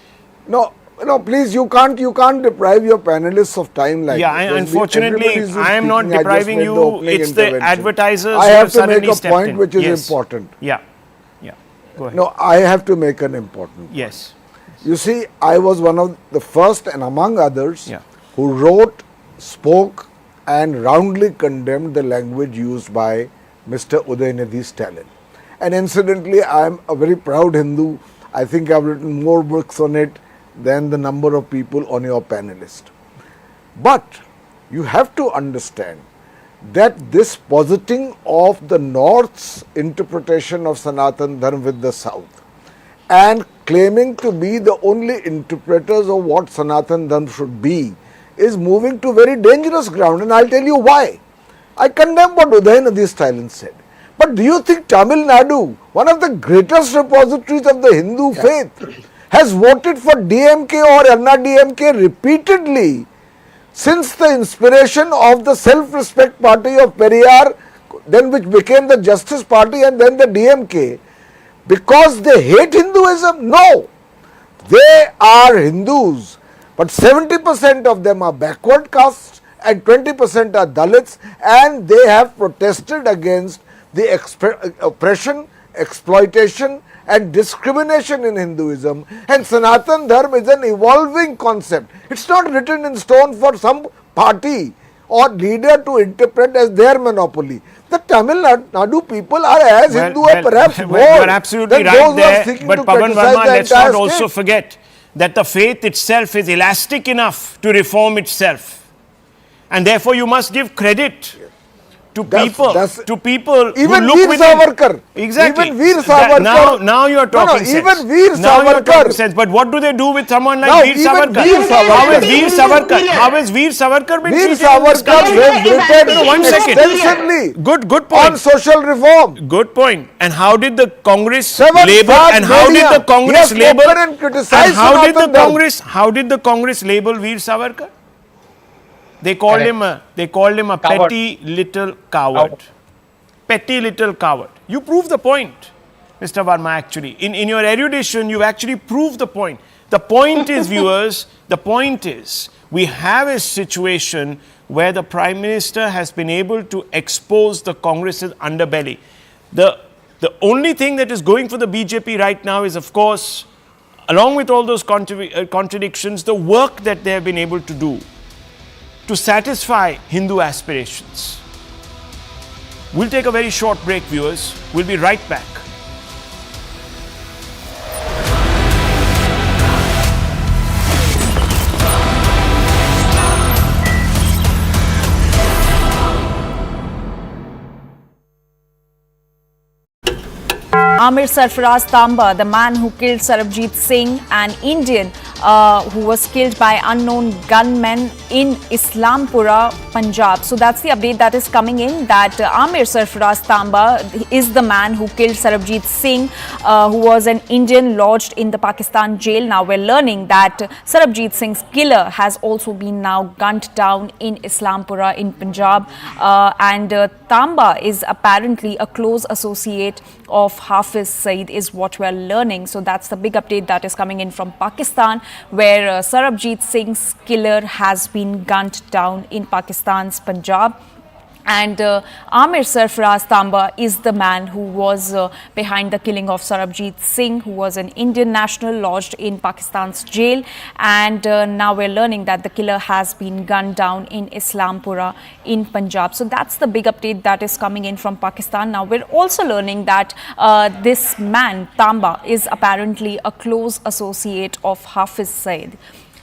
No, please, you can't deprive your panelists of time like Yeah, this. unfortunately, Everybody's been I am not speaking. I just depriving made you. the opening It's the intervention. advertisers I who have to suddenly make a stepped point in. which is Yes. important. Yeah. Go ahead. No, I have to make an important. Yes. You see, I was one of the first and among others Yeah. who wrote, spoke and roundly condemned the language used by Mr. Udayanidhi Stalin. And incidentally, I am a very proud Hindu. I think I have written more books on it than the number of people on your panelist. But you have to understand that this positing of the North's interpretation of Sanatan Dharma with the South and claiming to be the only interpreters of what Sanatan Dharma should be is moving to very dangerous ground, and I'll tell you why. I condemn what Udayanidhi Stalin said. But do you think Tamil Nadu, one of the greatest repositories of the Hindu faith, has voted for DMK or NRDMK repeatedly since the inspiration of the self-respect party of Periyar, then which became the Justice Party and then the DMK, because they hate Hinduism? No, they are Hindus, but 70% of them are backward castes and 20% are Dalits, and they have protested against the oppression, exploitation and discrimination in Hinduism. And Sanatan Dharma is an evolving concept. It's not written in stone for some party or leader to interpret as their monopoly. The Tamil Nadu people are as Hindu or perhaps more you're absolutely than right those who are there. seeking But to Pavan criticize Verma, the let's entire not also state. forget that the faith itself is elastic enough to reform itself. And therefore you must give credit to people even who look Veer within. Savarkar. Exactly. Even Veer Savarkar. Now you're talking sense. Even Veer Now you're talking Savarkar. sense. But what do they do with someone like Now, Veer even Savarkar? Veer Savarkar. How is Veer Savarkar been Veer treated in this Savarkar country? has written One second. extensively Good on point. social reform. Good point. And how did the Congress Seven label? Fat And how did Media. the Congress He has label? spoken and criticized And how did the Sanatan Dharma. Congress? How did the Congress label Veer Savarkar? They called him a Coward. petty little coward. Petty little coward. You prove the point, Mr. Verma, actually. In your erudition, you've actually proved the point. The point is, viewers, the point is, we have a situation where the Prime Minister has been able to expose the Congress's underbelly. The only thing that is going for the BJP right now is, of course, along with all those contradictions, the work that they have been able to do to satisfy Hindu aspirations. We'll take a very short break, viewers. We'll be right back. Amir Sarfaraz Tamba, the man who killed Sarabjit Singh, an Indian who was killed by unknown gunmen in Islampura, Punjab. So that's the update that is coming in, that Amir Sarfaraz Tamba is the man who killed Sarabjit Singh, who was an Indian lodged in the Pakistan jail. Now we're learning that Sarabjit Singh's killer has also been now gunned down in Islampura in Punjab. And Tamba is apparently a close associate of Hafiz Saeed is what we are learning. So that's the big update that is coming in from Pakistan, where Sarabjit Singh's killer has been gunned down in Pakistan's Punjab. And Amir Sarfaraz Tamba is the man who was behind the killing of Sarabjit Singh, who was an Indian national lodged in Pakistan's jail. And now we're learning that the killer has been gunned down in Islampura in Punjab. So that's the big update that is coming in from Pakistan. Now we're also learning that this man, Tamba, is apparently a close associate of Hafiz Saeed.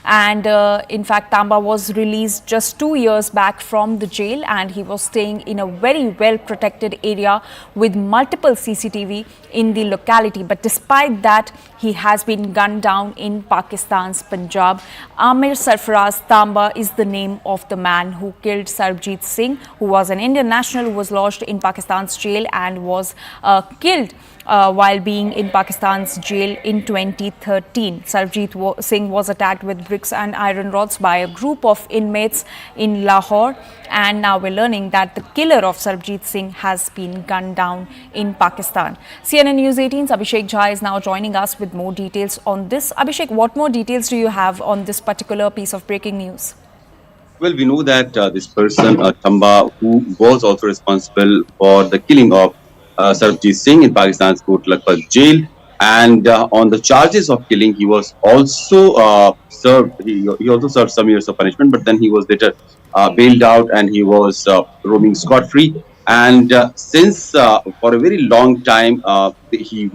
And in fact, Tamba was released just 2 years back from the jail, and he was staying in a very well protected area with multiple CCTV in the locality. But despite that, he has been gunned down in Pakistan's Punjab. Amir Sarfaraz Tamba is the name of the man who killed Sarabjit Singh, who was an Indian national who was lodged in Pakistan's jail and was killed while being in Pakistan's jail in 2013. Sarabjit Singh was attacked with bricks and iron rods by a group of inmates in Lahore, and now we're learning that the killer of Sarabjit Singh has been gunned down in Pakistan. CNN News 18's Abhishek Jha is now joining us with more details on this. Abhishek, what more details do you have on this particular piece of breaking news? Well, we know that this person, Tamba, who was also responsible for the killing of Sarabjit Singh in Pakistan's Court Lakhpat jail, and on the charges of killing, he was also served. He also served some years of punishment, but then he was later bailed out and he was roaming scot-free. And since for a very long time he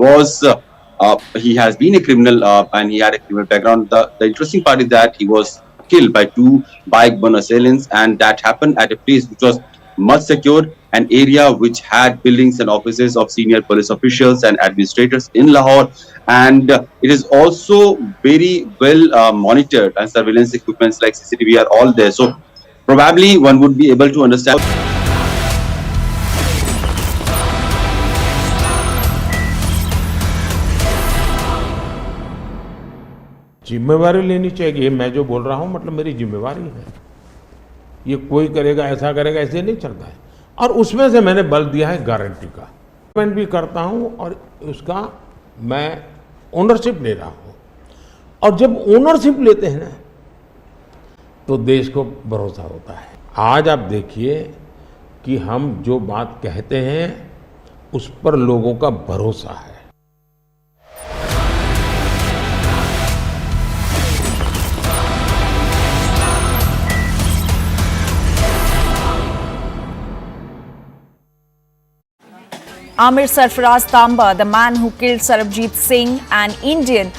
has been a criminal and he had a criminal background. The interesting part is that he was killed by two bike-borne assailants, and that happened at a place which was much secured, an area which had buildings and offices of senior police officials and administrators in Lahore, and it is also very well monitored, and surveillance equipments like CCTV are all there. So probably one would be able to understand. जिम्मेवारी लेनी चाहिए। मैं जो बोल रहा हूं मतलब मेरी जिम्मेवारी है, ये कोई करेगा ऐसा करेगा ऐसे नहीं चलता है। और उसमें से मैंने बल दिया है गारंटी का, मैं भी करता हूं और उसका मैं ओनरशिप ले रहा हूं। और जब ओनरशिप लेते हैं ना तो देश को भरोसा होता है। आज आप देखिए कि हम जो बात कहते हैं उस पर लोगों का भरोसा है। Amir Sarfaraz Tamba, the man who killed Sarabjit Singh, an Indian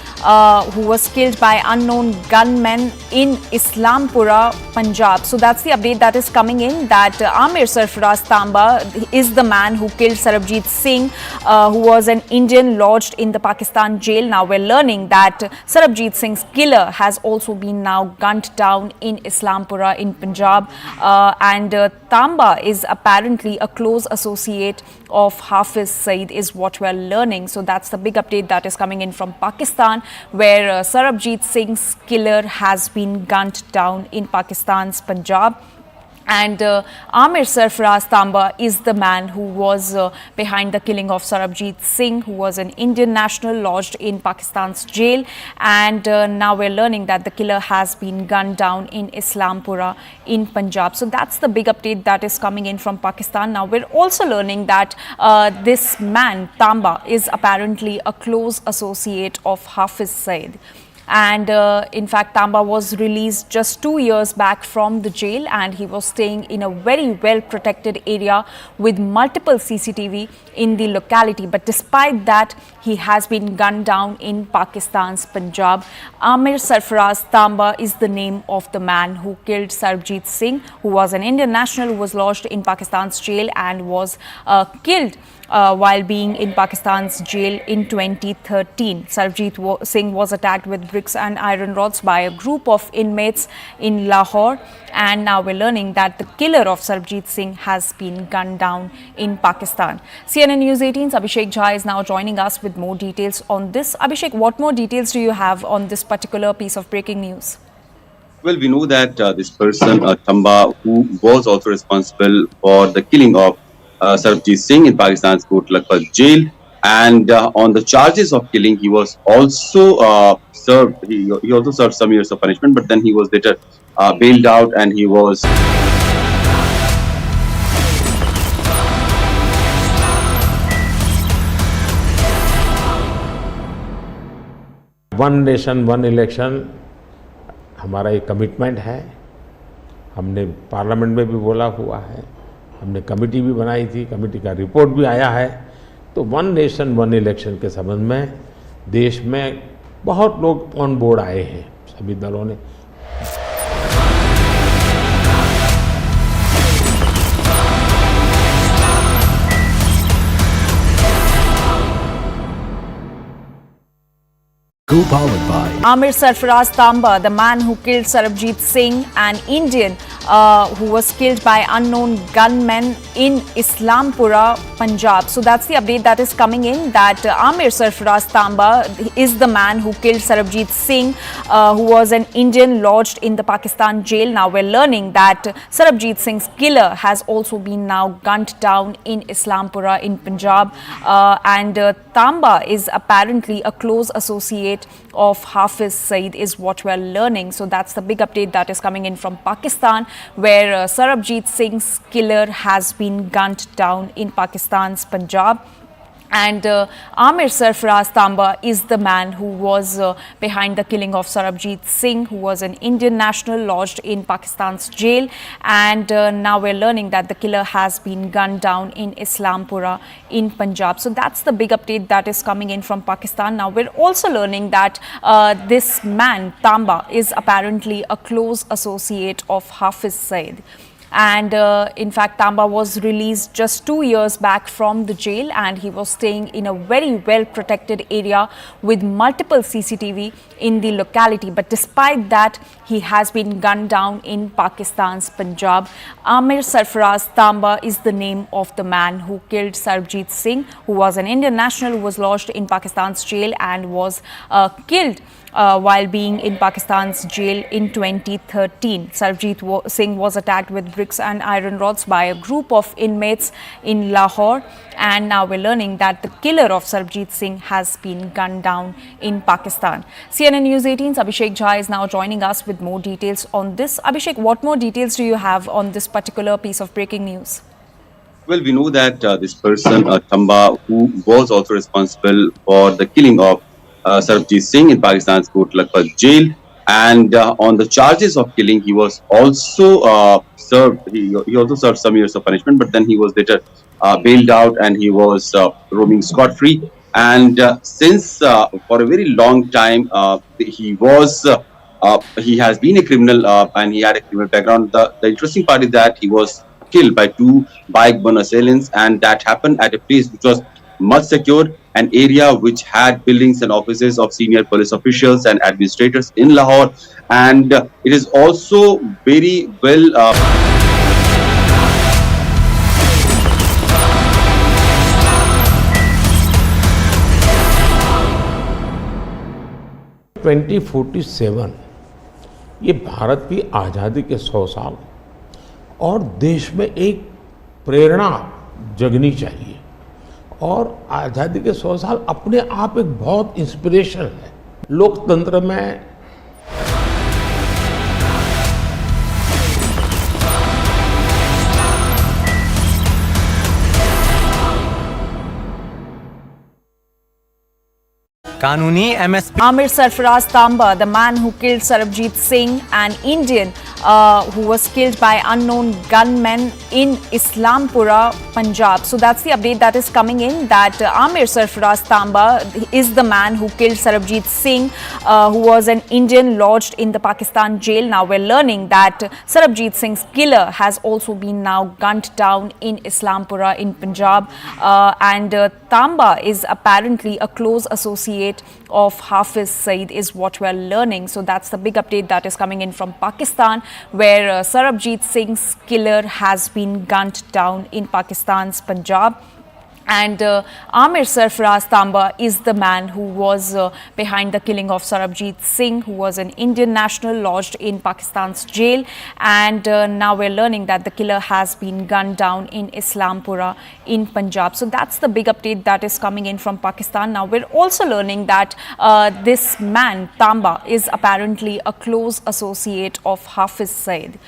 who was killed by unknown gunmen in Islampura, Punjab. So that's the update that is coming in, that Amir Sarfaraz Tamba is the man who killed Sarabjit Singh, who was an Indian lodged in the Pakistan jail. Now we're learning that Sarabjit Singh's killer has also been now gunned down in Islampura in Punjab, and Tamba is apparently a close associate of Hafiz Saeed is what we're learning. So that's the big update that is coming in from Pakistan, where Sarabjit Singh's killer has been gunned down in Pakistan's Punjab. And Amir Sarfaraz Tamba is the man who was behind the killing of Sarabjit Singh, who was an Indian national lodged in Pakistan's jail. And now we're learning that the killer has been gunned down in Islampura in Punjab. So that's the big update that is coming in from Pakistan. Now we're also learning that this man, Tamba, is apparently a close associate of Hafiz Saeed. And in fact, Tamba was released just 2 years back from the jail, and he was staying in a very well protected area with multiple CCTV in the locality. But despite that, he has been gunned down in Pakistan's Punjab. Amir Sarfaraz Tamba is the name of the man who killed Sarabjit Singh, who was an Indian national who was lodged in Pakistan's jail and was killed while being in Pakistan's jail in 2013. Sarabjit Singh was attacked with bricks and iron rods by a group of inmates in Lahore, and now we're learning that the killer of Sarabjit Singh has been gunned down in Pakistan. CNN News 18's Abhishek Jha is now joining us with more details on this. Abhishek, what more details do you have on this particular piece of breaking news? Well, we know that this person, Tamba, who was also responsible for the killing of Sarabjit Singh in Pakistan's Court Lakhpat jail, And on the charges of killing, he was also served. He also served some years of punishment, but then he was later bailed out, and he was. One nation one election हमारा एक commitment है। हमने parliament में भी बोला हुआ है, हमने कमेटी भी बनाई थी, कमेटी का रिपोर्ट भी आया है। तो वन नेशन वन इलेक्शन के संबंध में देश में बहुत लोग ऑन बोर्ड आए हैं, सभी दलों ने। Co-powered by Amir Sarfaraz Tamba, the man who killed Sarabjit Singh, an Indian who was killed by unknown gunmen in Islampura, Punjab. So that's the update that is coming in, that Amir Sarfaraz Tamba is the man who killed Sarabjit Singh, who was an Indian lodged in the Pakistan jail. Now we're learning that Sarabjit Singh's killer has also been now gunned down in Islampura in Punjab. And Tamba is apparently a close associate of Hafiz Saeed is what we're learning. So that's the big update that is coming in from Pakistan, where Sarabjit Singh's killer has been gunned down in Pakistan's Punjab. And Amir Sarfaraz Tamba is the man who was behind the killing of Sarabjit Singh, who was an Indian national lodged in Pakistan's jail. And now we're learning that the killer has been gunned down in Islampura in Punjab. So that's the big update that is coming in from Pakistan. Now we're also learning that this man, Tamba, is apparently a close associate of Hafiz Saeed. And in fact, Tamba was released just 2 years back from the jail, and he was staying in a very well protected area with multiple CCTV in the locality. But despite that, he has been gunned down in Pakistan's Punjab. Amir Sarfaraz Tamba is the name of the man who killed Sarabjit Singh, who was an Indian national who was lodged in Pakistan's jail and was killed while being in Pakistan's jail in 2013. Sarabjit Singh was attacked with bricks and iron rods by a group of inmates in Lahore, and now we're learning that the killer of Sarabjit Singh has been gunned down in Pakistan. CNN News 18's Abhishek Jha is now joining us with more details on this. Abhishek, what more details do you have on this particular piece of breaking news? Well, we know that this person, Tamba, who was also responsible for the killing of Sarabjit Singh in Pakistan's Lok Sabha jail, and on the charges of killing, he was also served. He also served some years of punishment, but then he was later bailed out, and he was roaming scot-free. And since for a very long time he has been a criminal, and he had a criminal background. The interesting part is that he was killed by 2 bike-borne assailants, and that happened at a place which was much secured, an area which had buildings and offices of senior police officials and administrators in Lahore. And it is also very well 2047 ये भारत की आज़ादी के 100 साल और देश में एक प्रेरणा जगनी चाहिए, और आज़ादी के 100 साल अपने आप एक बहुत इंस्पिरेशन है लोकतंत्र में। कानूनी MSP Amir Sarfaraz Tamba, the man who killed Sarabjit Singh, an Indian who was killed by unknown gunmen in Islampura, Punjab. So that's the update that is coming in, that Amir Sarfaraz Tamba is the man who killed Sarabjit Singh, who was an Indian lodged in the Pakistan jail. Now we're learning that Sarabjit Singh's killer has also been now gunned down in Islampura in Punjab. And Tamba is apparently a close associate of Hafiz Saeed is what we're learning. So that's the big update that is coming in from Pakistan, where Sarabjit Singh's killer has been gunned down in Pakistan's Punjab. And Amir Sarfaraz Tamba is the man who was behind the killing of Sarabjit Singh, who was an Indian national lodged in Pakistan's jail. And now we're learning that the killer has been gunned down in Islampura in Punjab. So that's the big update that is coming in from Pakistan. Now we're also learning that this man, Tamba, is apparently a close associate of Hafiz Saeed.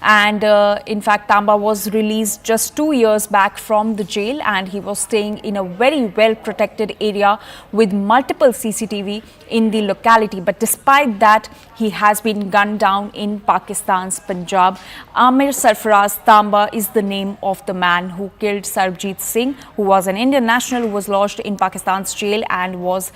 And in fact, Tamba was released just 2 years back from the jail, and he was staying in a very well protected area with multiple CCTV in the locality. But despite that, he has been gunned down in Pakistan's Punjab. Amir Sarfaraz Tamba is the name of the man who killed Sarabjit Singh, who was an Indian national who was lodged in Pakistan's jail and was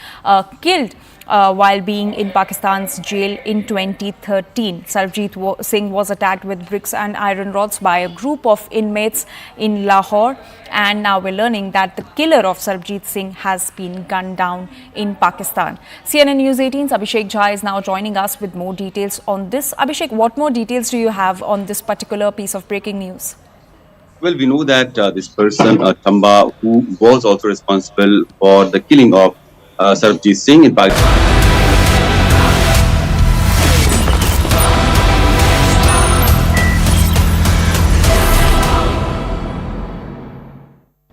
killed while being in Pakistan's jail in 2013. Sarabjit Singh was attacked with bricks and iron rods by a group of inmates in Lahore, and now we're learning that the killer of Sarabjit Singh has been gunned down in Pakistan. CNN News 18's Abhishek Jha is now joining us with more details on this. Abhishek, what more details do you have on this particular piece of breaking news? Well, we know that this person, Tamba, who was also responsible for the killing of Sarabjit Singh in Pakistan.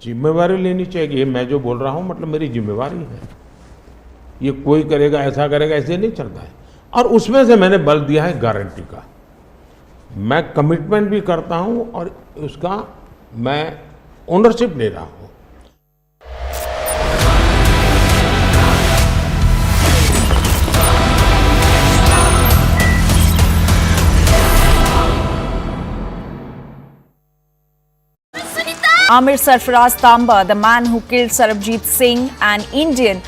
जिम्मेवारी लेनी चाहिए। मैं जो बोल रहा हूं मतलब मेरी जिम्मेवारी है। ये कोई करेगा ऐसा करेगा ऐसे नहीं चलता है। और उसमें से मैंने बल दिया है गारंटी का। मैं कमिटमेंट भी करता हूं और उसका मैं ओनरशिप ले रहा हूं। Amir Sarfaraz Tamba, the man who killed Sarabjit Singh, an Indian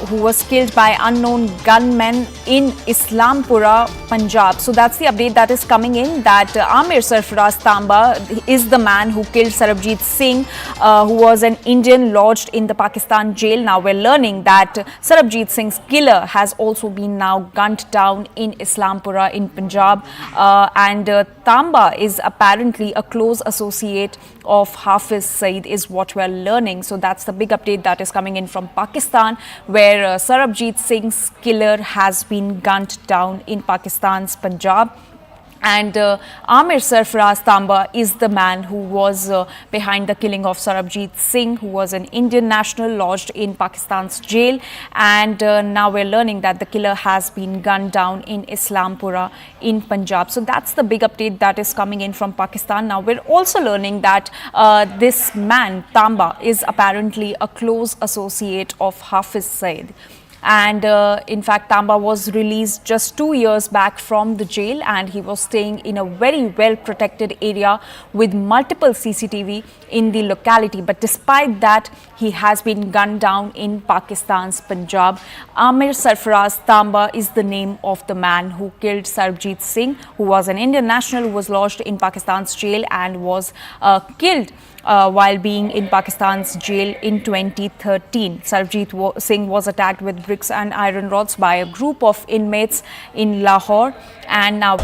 who was killed by unknown gunmen in Islampura, Punjab. So that's the update that is coming in, that Amir Sarfaraz Tamba is the man who killed Sarabjit Singh, who was an Indian lodged in the Pakistan jail. Now we're learning that Sarabjit Singh's killer has also been now gunned down in Islampura in Punjab. And Tamba is apparently a close associate of Hafiz Saeed is what we're learning. So that's the big update that is coming in from Pakistan, where Sarabjit Singh's killer has been gunned down in Pakistan's Punjab. And Amir Sarfaraz Tamba is the man who was behind the killing of Sarabjit Singh, who was an Indian national lodged in Pakistan's jail. And now we're learning that the killer has been gunned down in Islampura in Punjab. So that's the big update that is coming in from Pakistan. Now we're also learning that this man, Tamba, is apparently a close associate of Hafiz Saeed. And in fact, Tamba was released just 2 years back from the jail, and he was staying in a very well protected area with multiple CCTV in the locality. But despite that, he has been gunned down in Pakistan's Punjab. Amir Sarfaraz Tamba is the name of the man who killed Sarabjit Singh, who was an Indian national who was lodged in Pakistan's jail and was killed while being in Pakistan's jail in 2013. Sarabjit Singh was attacked with bricks and iron rods by a group of inmates in Lahore, and now